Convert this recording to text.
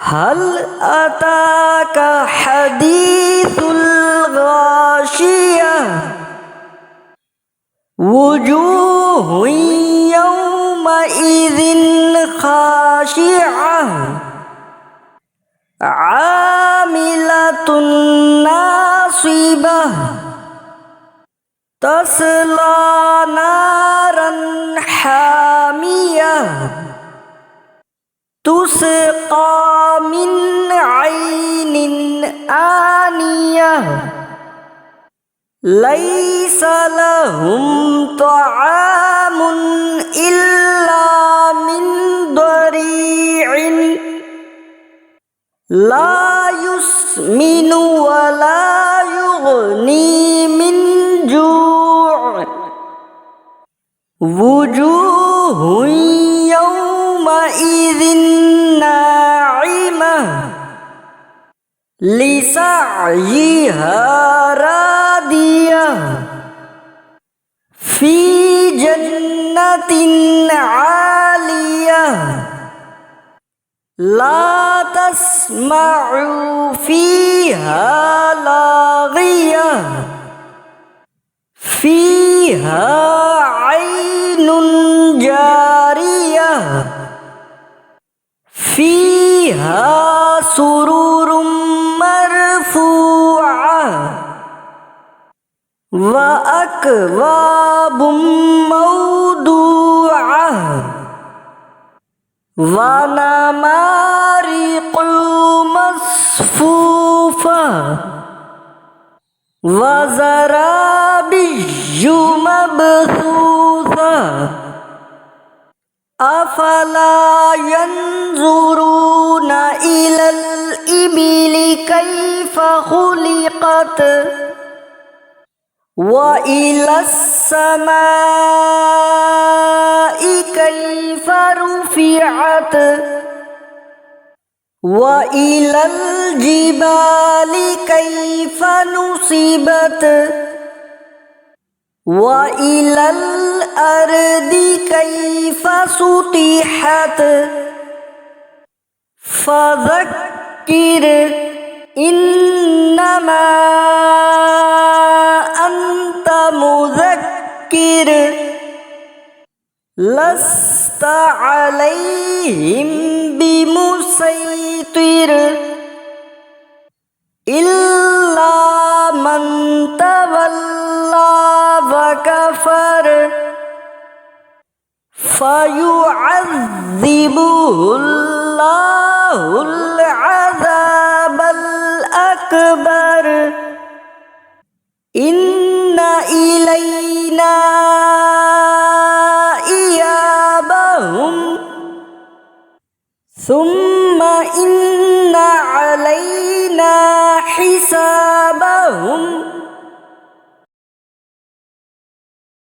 हल अताका हदीसुल गाशिया वुजूहुन यौमइज़िन खाशिआ आमिलतुन नासिबह तस्ला नारन हामियह तुस्क़ा मिन ऐनिन आनियह लैसा लहुम तआमुन इल्ला मिन दरी'इन ला युस्मिनु व ला युग़नी मिन जू' वुजूहुन यौमइज़िन नाइमह लिसअयिहा रादियह फी जन्नतिन आलियह ला तस्मअु फीहा लाग़ियह फीहा ऐनुन जारियह फीहा सुरूरुम मरफ़ूअह व अकवाबुम मौदूअह व नमारिक़ु मस्फ़ूफ़ह व ज़राबिय्यु मबसूसह अफ़ला यंज़ुरून इलल इबिली कैफ़ ख़ुलिक़त व इलस समाई कैफ़ रुफ़िअत व इलल जिबाली कैफ़ नुसिबत व इलल अर्दि कैफ़ सुतिहत फ़ज़क्किर इन्नमा अंत मुज़क्किर लस्त अलैहिम बिमुसैतिर इल्ला मन तवल्ला व कफ़र फ़युअज़्ज़िबुहुल्लाहुल अज़ाबल अकबर इन्ना इलैना इयाबहुम सुम्मा इन्ना अलैना हिसाबहुम